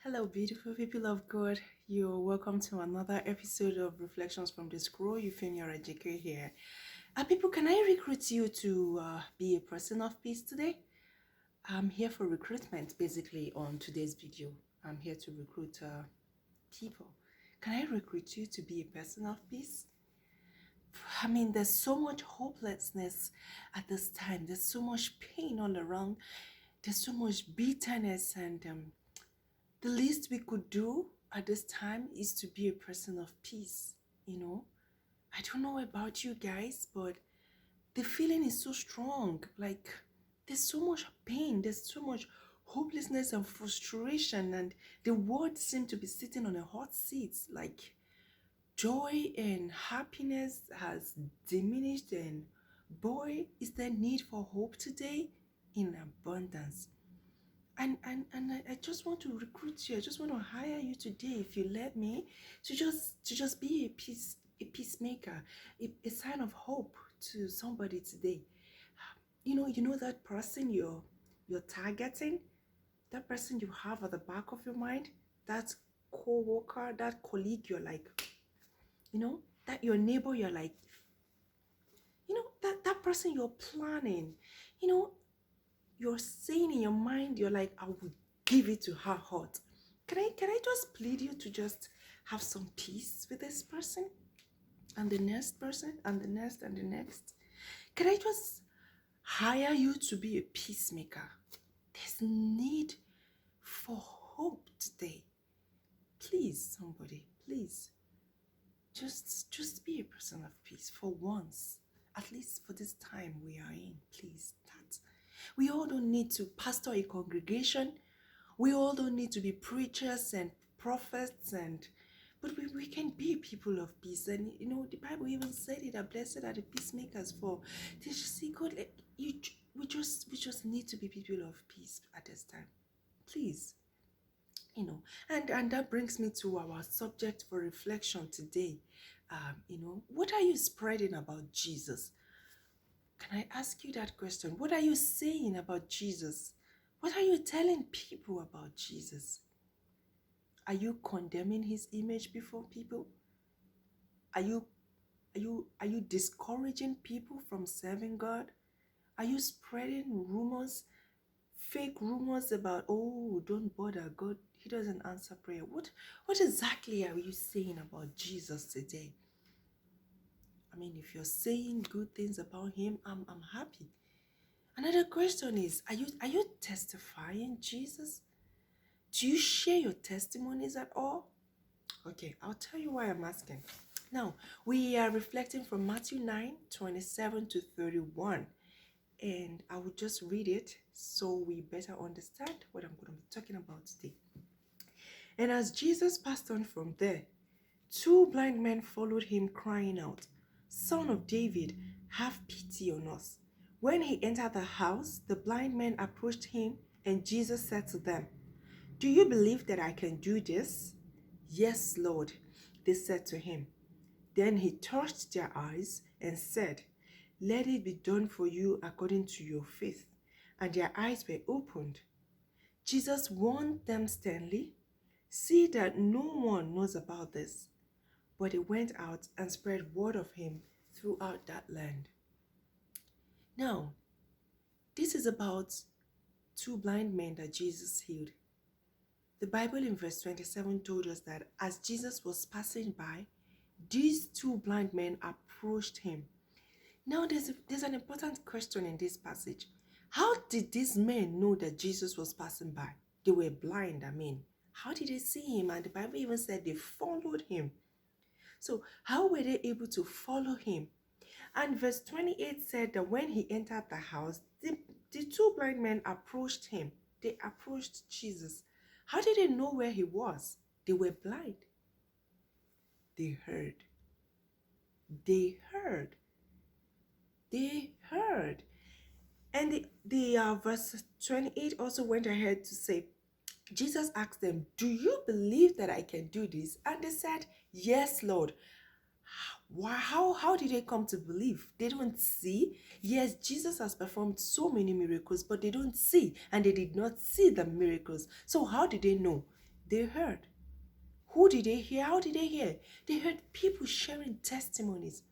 Hello, beautiful people of God. You're welcome to another episode of Reflections from the Scroll. You feel your JK here. People, can I recruit you to be a person of peace today? I'm here for recruitment, basically, on today's video. I'm here to recruit people. Can I recruit you to be a person of peace? I mean, there's so much hopelessness at this time. There's so much pain all around. There's so much bitterness, and the least we could do at this time is to be a person of peace. I don't know about you guys, but the feeling is so strong. Like, there's so much pain, there's so much hopelessness and frustration, and the world seems to be sitting on a hot seat. Like, joy and happiness has diminished, and boy, is there need for hope today in abundance. And I just want to recruit you. I just want to hire you today, if you let me, to just be a peacemaker, a sign of hope to somebody today. You know that person you're targeting, that person you have at the back of your mind, that co-worker, that colleague, you're like, that your neighbor, you're like, that person you're planning, you know, you're saying in your mind, you're like, I would give it to her hot. Can I just plead you to just have some peace with this person and the next person and the next and the next? Can I just hire you to be a peacemaker? There's need for hope today. Please, somebody, please. Just be a person of peace for once. At least for this time we are in, please. We all don't need to pastor a congregation. We all don't need to be preachers and prophets, but we can be people of peace. And the Bible even said it, that blessed are the peacemakers, for they should see God. Like, we just need to be people of peace at this time. Please. And that brings me to our subject for reflection today. What are you spreading about Jesus? Can I ask you that question? What are you saying about Jesus? What are you telling people about Jesus? Are you condemning his image before people? Are you discouraging people from serving God? Are you spreading rumors, fake rumors about, oh, don't bother, God, he doesn't answer prayer? What exactly are you saying about Jesus today? I mean, if you're saying good things about him, I'm happy. Another question is, are you testifying Jesus? Do you share your testimonies at all? Okay, I'll tell you why I'm asking. Now, we are reflecting from Matthew 9:27 to 31. And I will just read it so we better understand what I'm going to be talking about today. And as Jesus passed on from there, two blind men followed him, crying out, "Son of David, have pity on us." When he entered the house, the blind men approached him, and Jesus said to them, "Do you believe that I can do this?" "Yes, Lord," they said to him. Then he touched their eyes and said, "Let it be done for you according to your faith." And their eyes were opened. Jesus warned them sternly, "See that no one knows about this." But he went out and spread word of him throughout that land. Now, this is about two blind men that Jesus healed. The Bible in verse 27 told us that as Jesus was passing by, these two blind men approached him. Now, there's an important question in this passage. How did these men know that Jesus was passing by? They were blind, How did they see him? And the Bible even said they followed him. So how were they able to follow him? And verse 28 said that when he entered the house, the two blind men approached him. They approached Jesus. How did they know where he was? They were blind. They heard. They heard. They heard. And the verse 28 also went ahead to say, Jesus asked them, "Do you believe that I can do this?" And they said, "Yes, Lord." How did they come to believe? They don't see. Yes, Jesus has performed so many miracles, but they don't see, and they did not see the miracles. So how did they know? they heard? Who did they hear? How did they hear? They heard people sharing testimonies.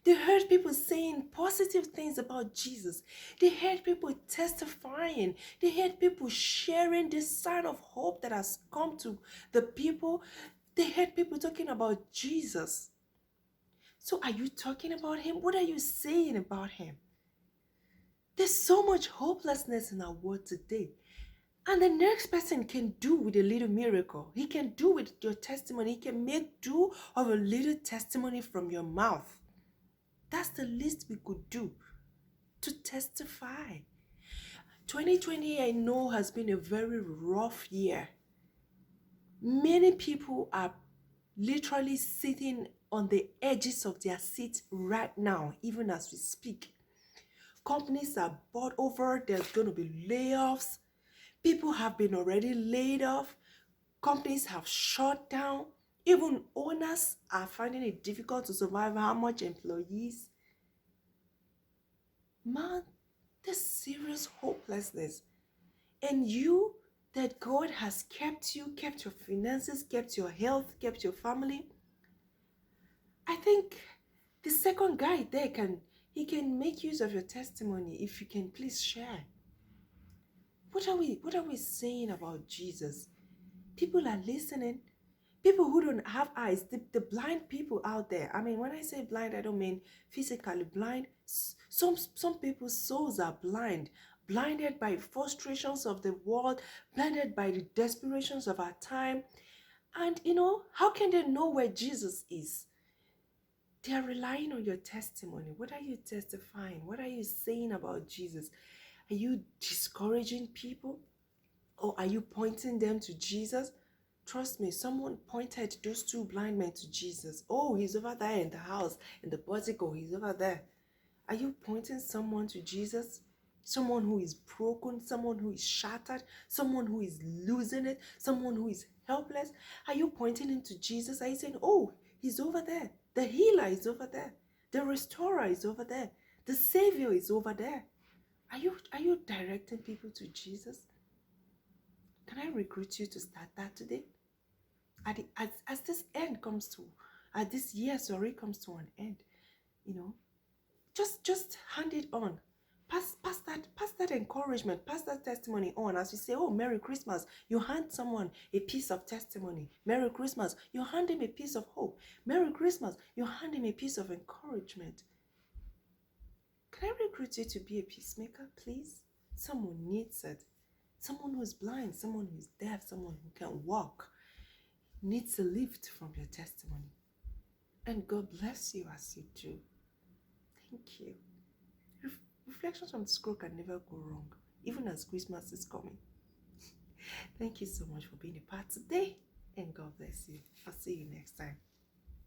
They heard people saying positive things about Jesus. They heard people testifying. They heard people sharing this sign of hope that has come to the people. They heard people talking about Jesus. So are you talking about him? What are you saying about him? There's so much hopelessness in our world today. And the next person can do with a little miracle. He can do with your testimony. He can make do of a little testimony from your mouth. That's the least we could do, to testify. 2020, I know, has been a very rough year. Many people are literally sitting on the edges of their seats right now, even as we speak. Companies are bought over. There's going to be layoffs. People have been already laid off. Companies have shut down. Even owners are finding it difficult to survive. How much employees? Man, there's serious hopelessness. And you, that God has kept you, kept your finances, kept your health, kept your family. I think the second guy there can make use of your testimony if you can please share. What are we saying about Jesus? People are listening. People who don't have eyes, the blind people out there. I mean, when I say blind, I don't mean physically blind. Some people's souls are blind, blinded by frustrations of the world, blinded by the desperations of our time. And how can they know where Jesus is? They are relying on your testimony. What are you testifying? What are you saying about Jesus? Are you discouraging people? Or are you pointing them to Jesus? Trust me, someone pointed those two blind men to Jesus. Oh, he's over there in the house, in the portico, he's over there. Are you pointing someone to Jesus? Someone who is broken, someone who is shattered, someone who is losing it, someone who is helpless. Are you pointing him to Jesus? Are you saying, oh, he's over there. The healer is over there. The restorer is over there. The savior is over there. Are you directing people to Jesus? Can I recruit you to start that today? As this end comes to, as this year, comes to an end, just hand it on. Pass that encouragement, pass that testimony on. As you say, oh, Merry Christmas, you hand someone a piece of testimony. Merry Christmas, you hand him a piece of hope. Merry Christmas, you hand him a piece of encouragement. Can I recruit you to be a peacemaker, please? Someone needs it. Someone who's blind, someone who's deaf, someone who can walk needs a lift from your testimony. And God bless you as you do. Thank you. Reflections from the scroll can never go wrong, even as Christmas is coming. Thank you so much for being a part today, and God bless you. I'll see you next time.